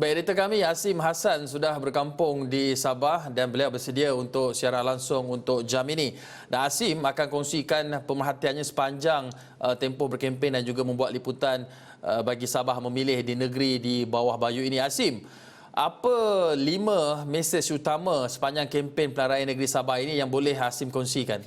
Baik, editor kami Asim Hassan sudah berkampung di Sabah dan beliau bersedia untuk siaran langsung untuk jam ini. Dan Asim akan kongsikan pemerhatiannya sepanjang tempoh berkempen dan juga membuat liputan bagi Sabah memilih di negeri di bawah bayu ini. Asim, apa 5 mesej utama sepanjang kempen pilihan raya negeri Sabah ini yang boleh Asim kongsikan?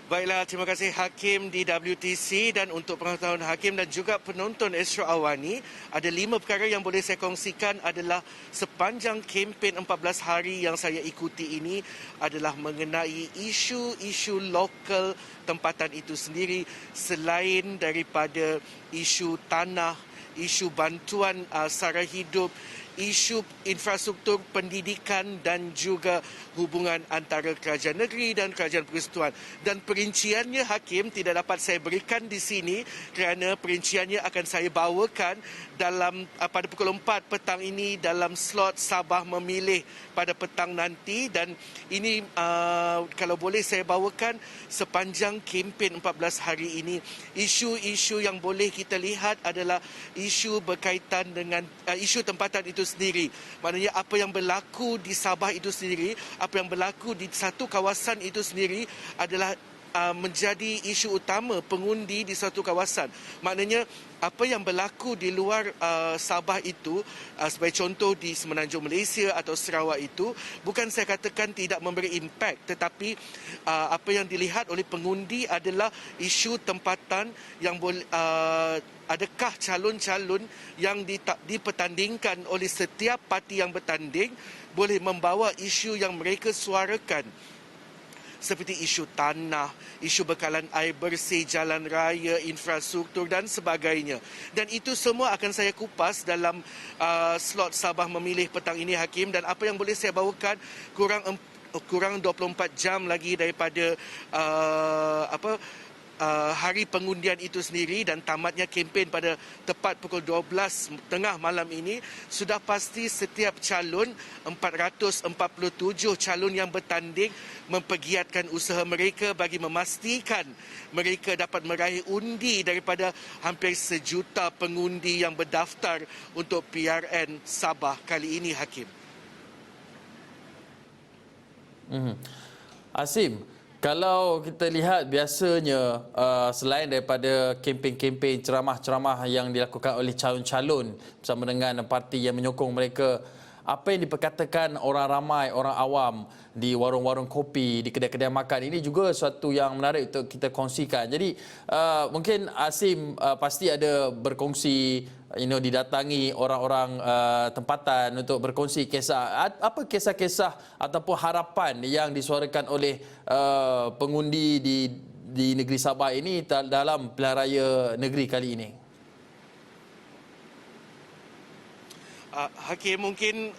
Baiklah, terima kasih Hakim di WTC dan untuk pengetahuan Hakim dan juga penonton Astro Awani, ada 5 perkara yang boleh saya kongsikan adalah sepanjang kempen 14 hari yang saya ikuti ini adalah mengenai isu-isu lokal tempatan itu sendiri selain daripada isu tanah, isu bantuan sara hidup, isu infrastruktur pendidikan dan juga hubungan antara kerajaan negeri dan kerajaan persekutuan. Dan perinciannya Hakim tidak dapat saya berikan di sini kerana perinciannya akan saya bawakan dalam pada pukul 4 petang ini dalam slot Sabah Memilih pada petang nanti, dan ini kalau boleh saya bawakan sepanjang kempen 14 hari ini. Isu-isu yang boleh kita lihat adalah isu berkaitan dengan isu tempatan itu sendiri. Maknanya apa yang berlaku di Sabah itu sendiri, apa yang berlaku di satu kawasan itu sendiri adalah menjadi isu utama pengundi di satu kawasan. Maknanya apa yang berlaku di luar Sabah itu, sebagai contoh di Semenanjung Malaysia atau Sarawak itu, bukan saya katakan tidak memberi impak, tetapi apa yang dilihat oleh pengundi adalah isu tempatan yang boleh adakah calon-calon yang dipertandingkan oleh setiap parti yang bertanding boleh membawa isu yang mereka suarakan seperti isu tanah, isu bekalan air bersih, jalan raya, infrastruktur dan sebagainya. Dan itu semua akan saya kupas dalam slot Sabah Memilih petang ini Hakim, dan apa yang boleh saya bawakan kurang 24 jam lagi daripada hari pengundian itu sendiri dan tamatnya kempen pada tepat pukul 12 tengah malam ini, sudah pasti setiap calon, 447 calon yang bertanding mempergiatkan usaha mereka bagi memastikan mereka dapat meraih undi daripada hampir 1 juta pengundi yang berdaftar untuk PRN Sabah kali ini Hakim. Asim, kalau kita lihat biasanya selain daripada kempen-kempen ceramah-ceramah yang dilakukan oleh calon-calon bersama dengan parti yang menyokong mereka, apa yang diperkatakan orang ramai, orang awam di warung-warung kopi, di kedai-kedai makan, ini juga suatu yang menarik untuk kita kongsikan. Jadi mungkin Asim pasti ada berkongsi, didatangi orang-orang tempatan untuk berkongsi kisah. Apa kisah-kisah ataupun harapan yang disuarakan oleh pengundi di negeri Sabah ini dalam pilihan raya negeri kali ini? Hakim, mungkin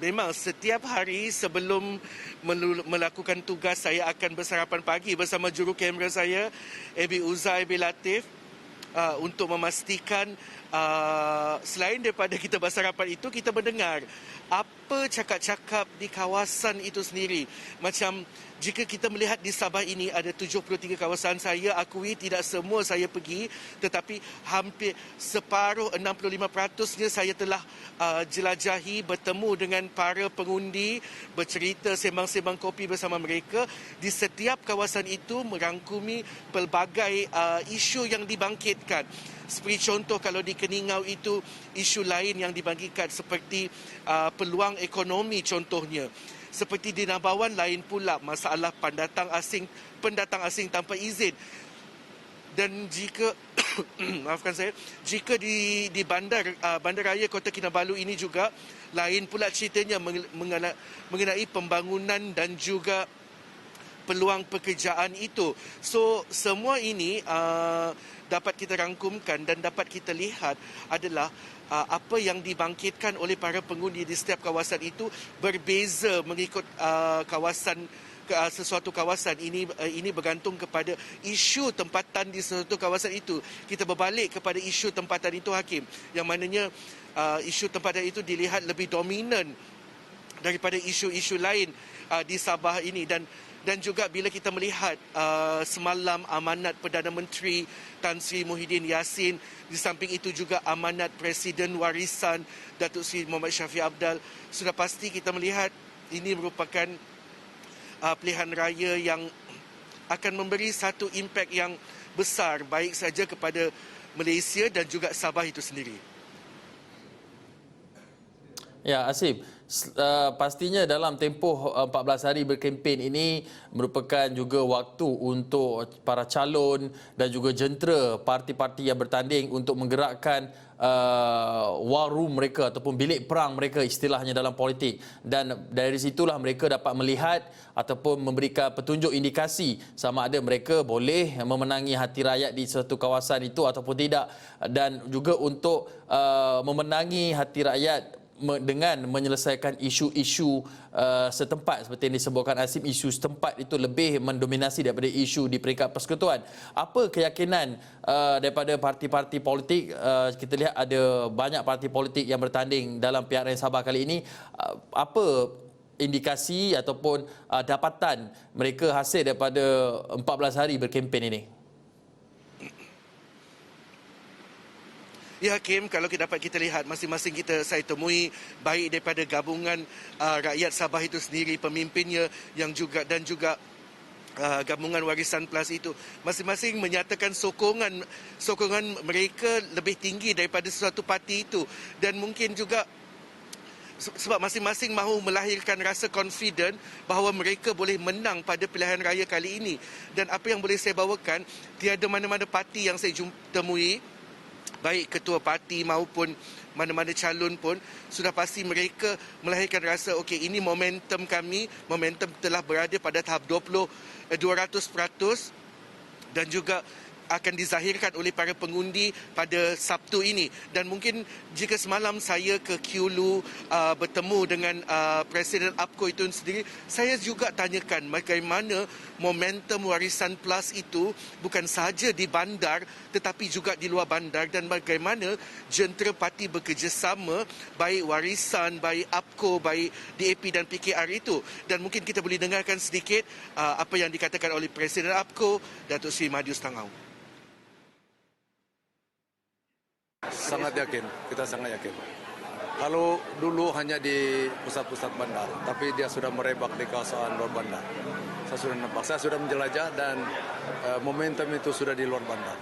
memang setiap hari sebelum melakukan tugas saya akan bersarapan pagi bersama juru kamera saya, Abi Uzai bin Latif, untuk memastikan selain daripada kita bersarapan itu, kita mendengar apa cakap-cakap di kawasan itu sendiri. Macam jika kita melihat di Sabah ini ada 73 kawasan, saya akui tidak semua saya pergi, tetapi hampir separuh, 65%-nya saya telah jelajahi, bertemu dengan para pengundi, bercerita, sembang-sembang kopi bersama mereka. Di setiap kawasan itu merangkumi pelbagai isu yang dibangkitkan. Seperti contoh kalau di Keningau itu, isu lain yang dibangkitkan seperti peluang ekonomi contohnya. Seperti di Nabawan lain pula masalah pendatang asing tanpa izin. Dan jika maafkan saya, jika di Bandaraya Kota Kinabalu ini juga lain pula ceritanya mengenai pembangunan dan juga peluang pekerjaan itu. So semua ini dapat kita rangkumkan dan dapat kita lihat adalah apa yang dibangkitkan oleh para pengundi di setiap kawasan itu berbeza mengikut sesuatu kawasan. Ini bergantung kepada isu tempatan di sesuatu kawasan itu. Kita berbalik kepada isu tempatan itu Hakim, yang mananya isu tempatan itu dilihat lebih dominan daripada isu-isu lain di Sabah ini. Dan Dan juga bila kita melihat semalam amanat Perdana Menteri Tan Sri Muhyiddin Yassin, di samping itu juga amanat Presiden Warisan Datuk Seri Muhammad Shafie Apdal, sudah pasti kita melihat ini merupakan pilihan raya yang akan memberi satu impak yang besar baik saja kepada Malaysia dan juga Sabah itu sendiri. Ya, Asim, pastinya dalam tempoh 14 hari berkempen ini merupakan juga waktu untuk para calon dan juga jentera parti-parti yang bertanding untuk menggerakkan war room mereka ataupun bilik perang mereka istilahnya dalam politik, dan dari situlah mereka dapat melihat ataupun memberikan petunjuk indikasi sama ada mereka boleh memenangi hati rakyat di suatu kawasan itu ataupun tidak, dan juga untuk memenangi hati rakyat dengan menyelesaikan isu-isu setempat seperti yang disebutkan Asim. Isu setempat itu lebih mendominasi daripada isu di peringkat persekutuan. Apa keyakinan daripada parti-parti politik? Kita lihat ada banyak parti politik yang bertanding dalam PRN Sabah kali ini. Apa indikasi ataupun dapatan mereka hasil daripada 14 hari berkempen ini? Ya, Hakim, kalau dapat kita lihat masing-masing kita saya temui baik daripada gabungan rakyat Sabah itu sendiri, pemimpinnya yang juga dan juga gabungan Warisan Plus itu masing-masing menyatakan sokongan mereka lebih tinggi daripada sesuatu parti itu, dan mungkin juga sebab masing-masing mahu melahirkan rasa confident bahawa mereka boleh menang pada pilihan raya kali ini. Dan apa yang boleh saya bawakan, tiada mana-mana parti yang saya temui, baik ketua parti maupun mana-mana calon pun, sudah pasti mereka melahirkan rasa okey, ini momentum kami, momentum telah berada pada tahap 200% dan juga akan dizahirkan oleh para pengundi pada Sabtu ini. Dan mungkin jika semalam saya ke Kiulu bertemu dengan Presiden APCO itu sendiri, saya juga tanyakan bagaimana momentum Warisan Plus itu bukan sahaja di bandar tetapi juga di luar bandar, dan bagaimana jentera parti bekerjasama baik Warisan, baik APCO, baik DAP dan PKR itu. Dan mungkin kita boleh dengarkan sedikit apa yang dikatakan oleh Presiden APCO, Datuk Seri Madius Tangau. Sangat yakin, kita sangat yakin. Kalau dulu hanya di pusat-pusat bandar, tapi dia sudah merebak di kawasan luar bandar. Saya sudah nampak, saya sudah menjelajah, dan momentum itu sudah di luar bandar.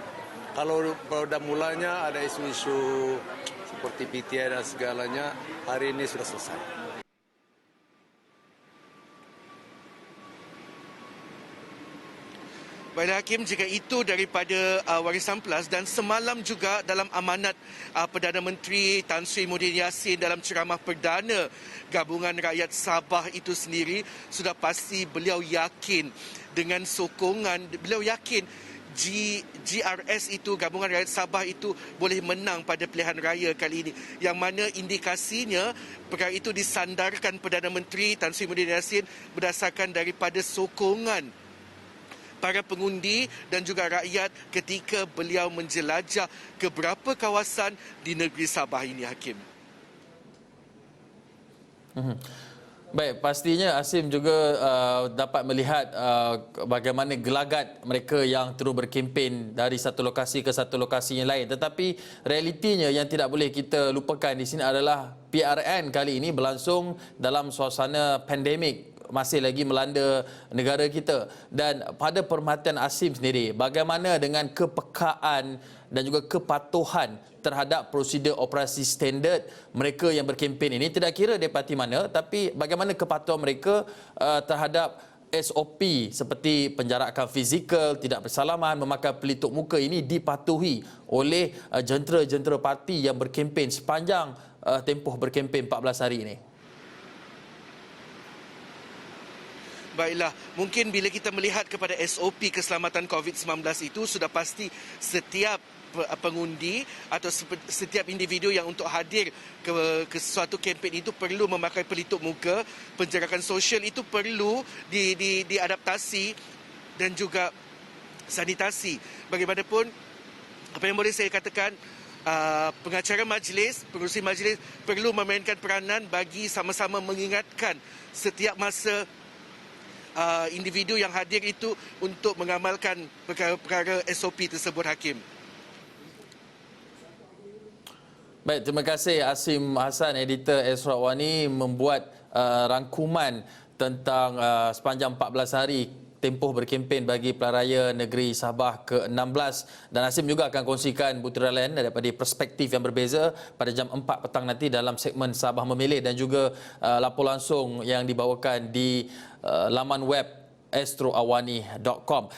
Kalau pada mulanya ada isu-isu seperti PTI dan segalanya, hari ini sudah selesai. Baiklah, Hakim, jika itu daripada Warisan Plus, dan semalam juga dalam amanat Perdana Menteri Tan Sri Muhyiddin Yassin dalam ceramah perdana Gabungan Rakyat Sabah itu sendiri, sudah pasti beliau yakin dengan sokongan, beliau yakin GRS itu, Gabungan Rakyat Sabah itu boleh menang pada pilihan raya kali ini, yang mana indikasinya perkara itu disandarkan Perdana Menteri Tan Sri Muhyiddin Yassin berdasarkan daripada sokongan para pengundi dan juga rakyat ketika beliau menjelajah ke beberapa kawasan di negeri Sabah ini, Hakim. Baik, pastinya Asim juga dapat melihat bagaimana gelagat mereka yang terus berkempen dari satu lokasi ke satu lokasi yang lain. Tetapi realitinya yang tidak boleh kita lupakan di sini adalah PRN kali ini berlangsung dalam suasana pandemik masih lagi melanda negara kita. Dan pada perhatian Asim sendiri, bagaimana dengan kepekaan dan juga kepatuhan terhadap prosedur operasi standard mereka yang berkempen ini, tidak kira dari parti mana, tapi bagaimana kepatuhan mereka terhadap SOP seperti penjarakan fizikal, tidak bersalaman, memakai pelitup muka, ini dipatuhi oleh jentera-jentera parti yang berkempen sepanjang tempoh berkempen 14 hari ini. Baiklah, mungkin bila kita melihat kepada SOP keselamatan COVID-19 itu, sudah pasti setiap pengundi atau setiap individu yang untuk hadir ke suatu kempen itu perlu memakai pelitup muka, penjarakan sosial itu perlu diadaptasi, dan juga sanitasi. Bagaimanapun, apa yang boleh saya katakan, pengacara majlis, pengurusi majlis perlu memainkan peranan bagi sama-sama mengingatkan setiap masa individu yang hadir itu untuk mengamalkan perkara-perkara SOP tersebut, Hakim. Baik, terima kasih Asim Hassan, editor Esra Awani membuat rangkuman tentang sepanjang 14 hari tempoh berkempen bagi Pelaraya Negeri Sabah ke-16, dan Asim juga akan kongsikan butiran lain daripada perspektif yang berbeza pada jam 4 petang nanti dalam segmen Sabah Memilih, dan juga lapor langsung yang dibawakan di laman web astroawani.com.